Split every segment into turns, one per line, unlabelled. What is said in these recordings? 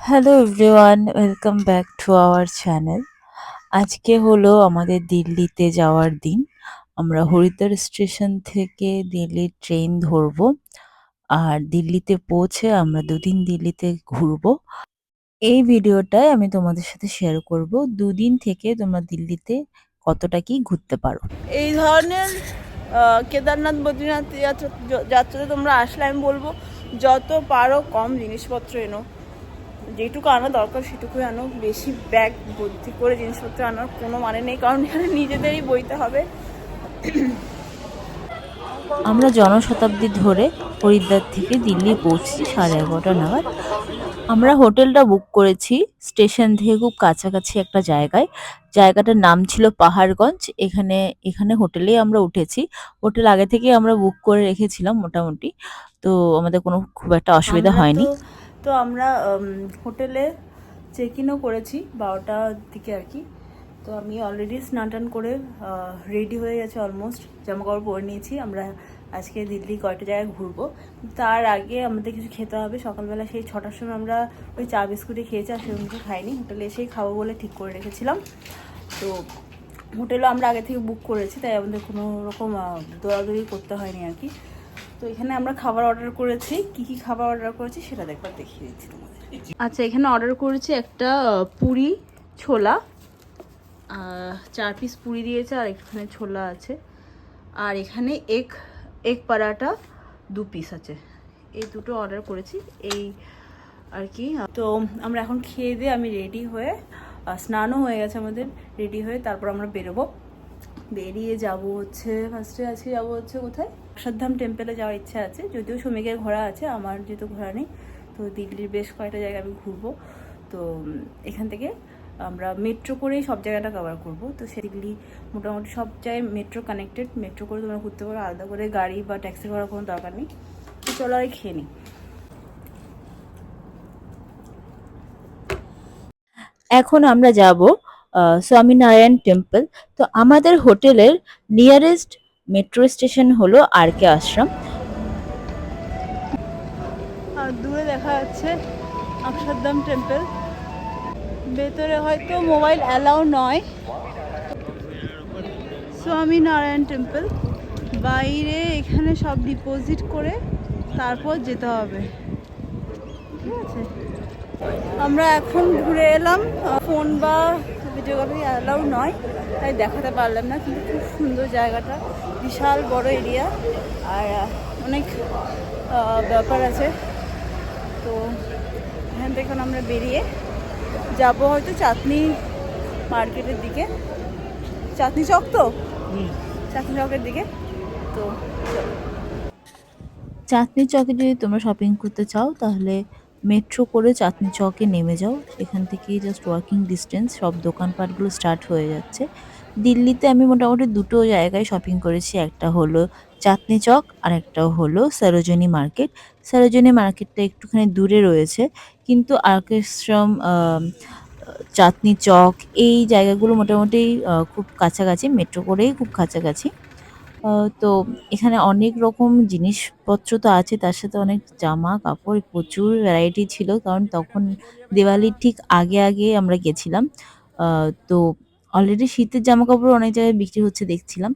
Hello everyone, welcome back to our channel. আজকে হলো আমাদের দিল্লিতে যাওয়ার দিন। আমরা হরিদ্বার স্টেশন থেকে দিল্লির ট্রেন ধরবো। আর দিল্লিতে পৌঁছে আমরা দুদিন দিল্লিতে ঘুরবো। এই ভিডিওটায় আমি তোমাদের সাথে শেয়ার করব দুদিন থেকে তোমরা দিল্লিতে কতটা কি ঘুরতে পারো।
এই ধরনের কেদারনাথ বদ্রীনাথ যাত্রাতে তোমরা আসলে আমি বলবো যত পারো কম জিনিসপত্র এনো, যেটুকু আনা দরকার সেটুকুই আনো। বেশি ব্যাগ ভর্তি করে জিনিসপত্র আনার কোনো মানে নেই, কারণ এখানে নিজেদেরই বইতে হবে।
আমরা জনশতাব্দী ধরে হরিদ্বার থেকে দিল্লি পৌঁছছি 11:30 নাগাদ। আমরা হোটেলটা বুক করেছি স্টেশন থেকে খুব কাছাকাছি একটা জায়গায়। জায়গাটার নাম ছিল পাহাড়গঞ্জ। এখানে হোটেলেই আমরা উঠেছি। হোটেল আগে থেকেই আমরা বুক করে রেখেছিলাম মোটামুটি। তো আমাদের কোনো খুব একটা অসুবিধা
আমরা
হয়নি।
তো আমরা হোটেলে চেক ইনও করেছি 12টার দিকে আর কি। তো আমি অলরেডি স্নান টান করে রেডি হয়ে গেছি, অলমোস্ট জামা কাপড় পরে নিয়েছি। আমরা আজকে দিল্লি কয়টা জায়গায় ঘুরবো, তার আগে আমাদের কিছু খেতে হবে। সকালবেলা সেই 6টার সময় আমরা ওই চা বিস্কুটে খেয়েছি, আর সেরকম কিছু খাইনি। হোটেলে এসেই খাবো বলে ঠিক করে রেখেছিলাম। তো হোটেলও আমরা আগে থেকে বুক করেছি, তাই আমাদের কোনো রকম দৌড়াদৌড়ি করতে হয়নি আর কি। তো এখানে আমরা খাবার অর্ডার করেছি। কি কি খাবার অর্ডার করেছি সেটা দেখবার দেখিয়ে দিচ্ছি তোমাদের। আচ্ছা, এখানে অর্ডার করেছি একটা পুরি ছোলা, 4 পিস পুরি দিয়েছে, আর এখানে ছোলা আছে। আর এখানে এগ পরাটা 2 পিস আছে। এই দুটো অর্ডার করেছি এই আর কি। তো আমরা এখন খেয়ে দিয়ে আমি রেডি হয়ে, স্নানও হয়ে গেছে আমাদের, রেডি হয়ে তারপর আমরা বেরোবো। বেরিয়ে যাব হচ্ছে ফার্স্টে আজকে যাবো হচ্ছে কোথায়, অক্ষরধাম টেম্পলে যাওয়ার ইচ্ছা আছে। যদিও শ্রমিকের ঘোরা আছে, আমার যেহেতু ঘোরা নেই। তো দিল্লির বেশ কয়েকটা জায়গায় আমি ঘুরবো। তো এখান থেকে আমরা মেট্রো করেই সব জায়গাটা কভার করবো। তো সে দিল্লি মোটামুটি সব জায়গায় মেট্রো কানেক্টেড। মেট্রো করে তোমরা ঘুরতে পারো, আলাদা করে গাড়ি বা ট্যাক্সি করার কোনো দরকার নেই। তো চলো আর খেয়ে নিই।
এখন আমরা যাব স্বামীনারায়ণ টেম্পল। তো আমাদের হোটেলের নিয়ারেস্ট মেট্রো স্টেশন হলো আর.কে আশ্রম।
আর দূরে দেখা যাচ্ছে অক্ষরধাম টেম্পল। ভেতরে হয়তো মোবাইল অ্যালাউ নয়। স্বামীনারায়ণ টেম্পল বাইরে, এখানে সব ডিপোজিট করে তারপর যেতে হবে, ঠিক আছে। আমরা এখন ঘুরে এলাম। ফোন বা ভিডিওগ্রাফি অ্যালাউ নয়, তাই দেখাতে পারলাম না, কিন্তু খুব সুন্দর জায়গাটা, বিশাল বড় এরিয়া, আর অনেক ব্যাপার আছে। তো এখান থেকে আমরা বেরিয়ে যাব হয়তো চাঁদনি মার্কেটের দিকে, চাঁদনি চক, তো চাঁদনি চকের দিকে। তো
চাঁদনি চকে যদি তোমরা শপিং করতে চাও তাহলে মেট্রো করে চাঁদনি চকে নেমে যাও। সেখান থেকেই জাস্ট ওয়াকিং ডিস্টেন্স, সব দোকানপাটগুলো স্টার্ট হয়ে যাচ্ছে। দিল্লিতে আমি মোটামুটি দুটো জায়গায় শপিং করেছি, একটা হলো চাঁদনি চক আর একটা হলো সরোজিনী মার্কেট। সরোজিনী মার্কেটটা একটুখানি দূরে রয়েছে, কিন্তু আর.কে আশ্রম, চাঁদনি চক এই জায়গাগুলো মোটামুটি খুব কাছাকাছি, মেট্রো করেই খুব কাছাকাছি। তো এখানে অনেক রকম জিনিসপত্র তো আছে, তার সাথে অনেক জামা কাপড় প্রচুর ভ্যারাইটি ছিল, কারণ তখন দিওয়ালির ঠিক আগে আগে আমরা গেছিলাম। তো অলরেডি শীতের জামা কাপড় অনেক জায়গায় বিক্রি হচ্ছে দেখছিলাম।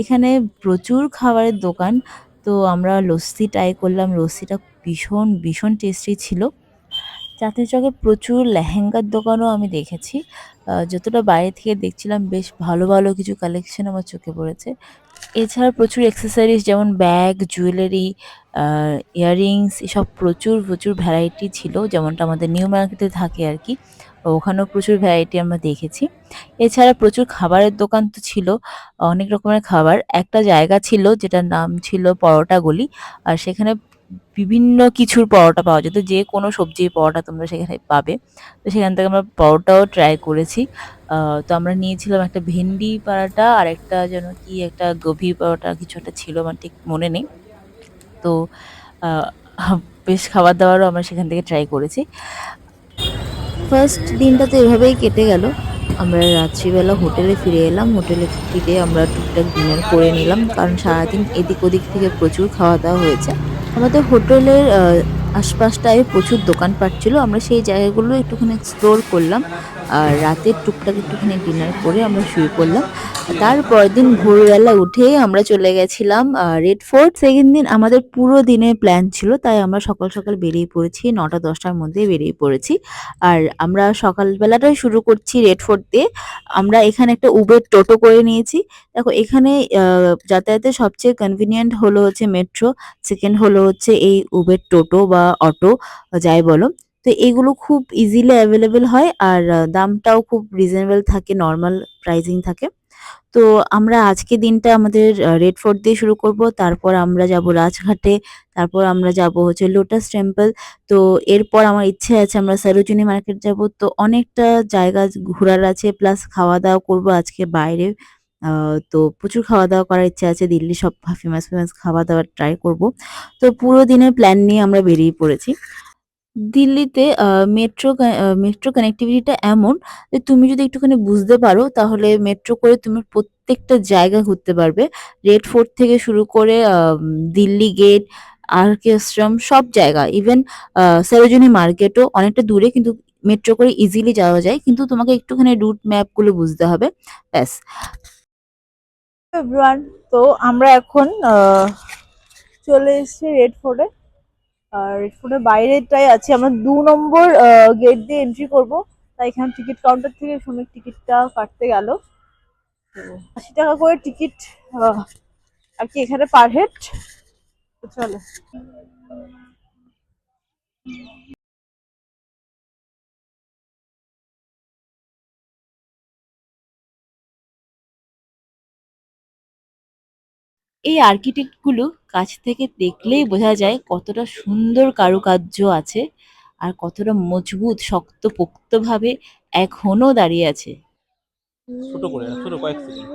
এখানে প্রচুর খাবারের দোকান। তো আমরা লস্যি ট্রাই করলাম, লস্যিটা ভীষণ ভীষণ টেস্টি ছিল। চাঁদনি চকে প্রচুর লেহেঙ্গার দোকানও আমি দেখেছি। যতটা বাইরে থেকে দেখছিলাম বেশ ভালো ভালো কিছু কালেকশন আমার চোখে পড়েছে। এছাড়া প্রচুর অ্যাক্সেসরিজ যেমন ব্যাগ, জুয়েলারি, ইয়াররিংস, এসব প্রচুর প্রচুর ভ্যারাইটি ছিল, যেমনটা আমাদের নিউ মার্কেটে থাকে আর কি। ওখানেও প্রচুর ভ্যারাইটি আমরা দেখেছি। এছাড়া প্রচুর খাবারের দোকান তো ছিল, অনেক রকমের খাবার। একটা জায়গা ছিল যেটার নাম ছিল পরোটা গলি, আর সেখানে বিভিন্ন কিছুর পরোটা পাওয়া যেত, যে কোনো সবজির পরোটা তোমরা সেখানে পাবে। তো সেখান থেকে আমরা পরোটাও ট্রাই করেছি। তো আমরা নিয়েছিলাম একটা ভেন্ডি পরোটা, আর একটা যেন কি একটা গোভি পরোটা কিছু একটা ছিল, আমার ঠিক মনে নেই। তো বেশ খাবার দাবারও আমরা সেখান থেকে ট্রাই করেছি। ফার্স্ট দিনটা তো এভাবেই কেটে গেল। আমরা রাত্রিবেলা হোটেলে ফিরে এলাম। হোটেলে ফিরে আমরা টুকটাক ডিনার করে নিলাম, কারণ সারাদিন এদিক ওদিক থেকে প্রচুর খাওয়া দাওয়া হয়েছে। আমাদের হোটেলের আশপাশটায় প্রচুর দোকানপাট ছিল, আমরা সেই জায়গাগুলো একটুখানি এক্সপ্লোর করলাম। আর রাতের টুকটাক একটুখানি ডিনার করে আমরা শুয়ে পড়লাম। তার পরের দিন ভোরবেলা উঠে আমরা চলে গেছিলাম রেড ফোর্ট। সেকেন্ড দিন আমাদের পুরো দিনের প্ল্যান ছিল, তাই আমরা সকাল সকাল বেরিয়ে পড়েছি, 9টা 10টার মধ্যে বেরিয়ে পড়েছি। আর আমরা সকালবেলাটাই শুরু করছি রেড ফোর্ট দিয়ে। আমরা এখানে একটা উবের টোটো করে নিয়েছি। দেখো এখানে যাতায়াতের সবচেয়ে কনভিনিয়েন্ট হলো হচ্ছে মেট্রো, সেকেন্ড হলো হচ্ছে এই উবের টোটো বা অটো যাই বলো। তো এগুলো খুব ইজিলি অ্যাভেলেবেল হয়, আর দামটাও খুব রিজনেবল থাকে, নর্মাল প্রাইসিং থাকে। তো আমরা আজকে দিনটা আমাদের রেড ফোর্ট দিয়ে শুরু করব, তারপর আমরা যাব রাজঘাটে, তারপর আমরা যাব হচ্ছে লোটাস টেম্পল। তো এরপর আমার ইচ্ছে আছে আমরা সরোজিনী মার্কেট যাব। তো অনেকটা জায়গা ঘোরার আছে, প্লাস খাওয়া দাওয়া করব আজকে বাইরে। তো প্রচুর খাওয়া দাওয়া করার ইচ্ছা আছে, দিল্লি সব ফেমাস ফেমাস খাওয়া দাওয়া ট্রাই করব। তো পুরো দিনের প্ল্যান নিয়ে আমরা বেরিয়ে পড়েছি। দিল্লিতে মেট্রো কানেক্টিভিটিটা এমন যে তুমি যদি একটুখানি বুঝতে পারো তাহলে মেট্রো করে তুমি প্রত্যেকটা জায়গা ঘুরতে পারবে। রেড ফোর্ট থেকে শুরু করে দিল্লি গেট, আরকে আশ্রম সব জায়গা, ইভেন সরোজিনী মার্কেটও অনেকটা দূরে, কিন্তু মেট্রো করে ইজিলি যাওয়া যায়, কিন্তু তোমাকে একটুখানি রুট ম্যাপগুলো বুঝতে হবে, ব্যাস। এভরিওয়ান, তো আমরা এখন চলে এসেছি রেড ফোর্টে। আর রেড ফোর্টের বাইরেটাই আছি, আমরা 2 নম্বর গেট দিয়ে এন্ট্রি করব। তাই এখানে টিকিট কাউন্টার থেকে সুমিত টিকিটটা কাটতে গেল। তো 80 টাকা করে টিকিট আর কি এখানে পার হেড। তো চলো। এই আর্কিটেক্ট গুলো কাছ থেকে দেখলেই বোঝা যায় কতটা সুন্দর কারুকার্য আছে, আর কতটা মজবুত শক্তপোক্ত ভাবে এখনো দাঁড়িয়ে আছে।
ছোট করে ছোট কয়েক সেকেন্ড।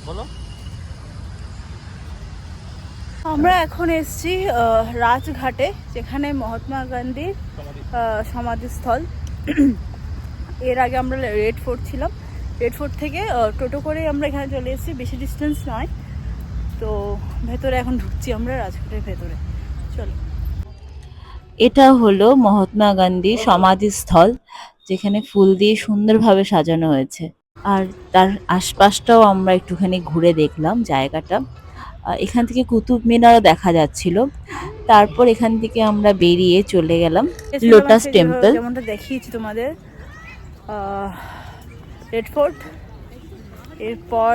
বলো।
আমরা এখন এসেছি রাজঘাটে, যেখানে মহাত্মা গান্ধীর সমাধিস্থল। এর আগে আমরা রেড ফোর্ট ছিলাম, রেড ফোর্ট থেকে টোটো করে আমরা এখানে চলে এসেছি, বেশি ডিস্টেন্স নয়। তো ভেতরে এখন ঢুকছি আমরা রাজঘাটের ভেতরে, চলো। এটা হলো মহাত্মা গান্ধীর সমাধিস্থল, যেখানে ফুল দিয়ে সুন্দরভাবে সাজানো হয়েছে। আর তার আশপাশটাও আমরা একটুখানি ঘুরে দেখলাম জায়গাটা। এখান থেকে কুতুব মিনারও দেখা যাচ্ছিল। তারপর এখান থেকে আমরা বেরিয়ে চলে গেলাম লোটাস টেম্পল। যেমনটা দেখিয়েছি তোমাদের, রেড ফোর্ট, এরপর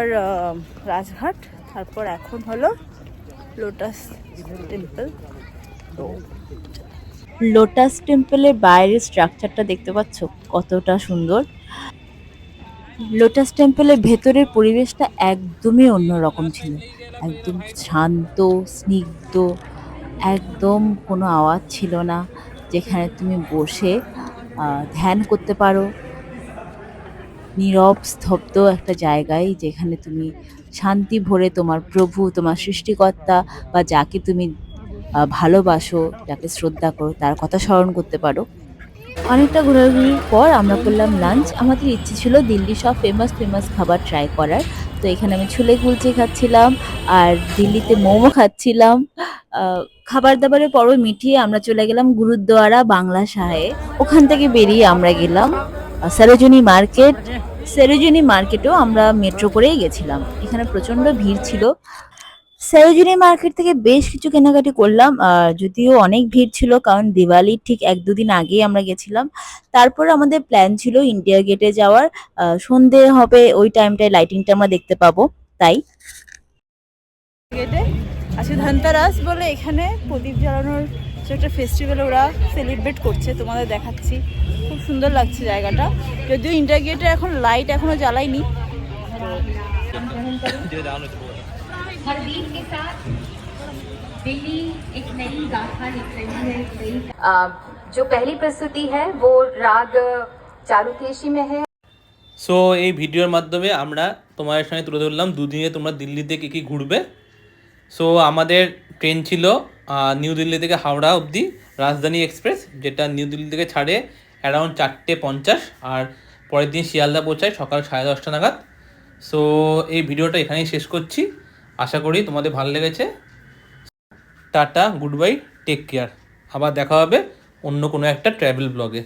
রাজঘাট, তারপর এখন হলো লোটাস টেম্পল। তো লোটাস টেম্পলের বাইরের স্ট্রাকচারটা দেখতে পাচ্ছ কতটা সুন্দর। লোটাস টেম্পলের ভেতরের পরিবেশটা একদমই অন্যরকম ছিল, একদম শান্ত, স্নিগ্ধ, একদম কোনো আওয়াজ ছিল না, যেখানে তুমি বসে ধ্যান করতে পারো। নীরব স্তব্ধ একটা জায়গায়, যেখানে তুমি শান্তি ভরে তোমার প্রভু, তোমার সৃষ্টিকর্তা বা যাকে তুমি ভালোবাসো, যাকে শ্রদ্ধা করো, তার কথা স্মরণ করতে পারো। অনেকটা ঘোরাঘুরির পর আমরা করলাম লাঞ্চ। আমাদের ইচ্ছে ছিল দিল্লির সব ফেমাস ফেমাস খাবার ট্রাই করার। তো এখানে আমি ছোলে কুলচে খাচ্ছিলাম, আর দিল্লিতে মোমো খাচ্ছিলাম। খাবার দাবারের পর্ব মিটিয়ে আমরা চলে গেলাম গুরুদ্বারা বাংলা সাহে। ওখান থেকে বেরিয়ে আমরা গেলাম সরোজিনী মার্কেট। সরোজিনী মার্কেটেও আমরা মেট্রো করেই গেছিলাম, এখানে প্রচণ্ড ভিড় ছিল। সরোজিনী মার্কেট থেকে বেশ কিছু কেনাকাটি করলাম, যদিও অনেক ভিড় ছিল, কারণ দিওয়ালির ঠিক 1-2 দিন আগেই আমরা গেছিলাম। তারপর আমাদের প্ল্যান ছিল ইন্ডিয়া গেটে যাওয়ার, সন্ধে হবে ওই টাইমটায় লাইটিংটা আমরা দেখতে পাবো, তাই। গেটে আজকে ধনতেরাস বলে এখানে প্রদীপ জ্বালানোর যে একটা ফেস্টিভ্যাল ওরা সেলিব্রেট করছে, তোমাদের দেখাচ্ছি। খুব সুন্দর লাগছে জায়গাটা, যদিও ইন্ডিয়া গেটে এখন লাইট এখনো জ্বালায়নি।
हर बीट के साथ दिल्ली एक नई गाथा लिख रही है, एक नई जो पहली प्रस्तुति है वो राग चारुकेशी में है।
সো এই ভিডিওর মাধ্যমে আমরা তোমাদের সঙ্গে তুলে ধরলাম দুদিনে তোমরা দিল্লিতে কী কী ঘুরবে। সো আমাদের ট্রেন ছিল নিউ দিল্লি থেকে হাওড়া অবধি রাজধানী এক্সপ্রেস, যেটা নিউ দিল্লি থেকে ছাড়ে অ্যারাউন্ড 4:50 আর পরের দিন শিয়ালদা পৌঁছায় সকাল 10:30 নাগাদ। সো এই ভিডিওটা এখানেই শেষ করছি, আশা করি তোমাদের ভালো লেগেছে। Tata, good bye, take care. আবার দেখা হবে অন্য কোনো একটা ট্র্যাভেল ব্লগে।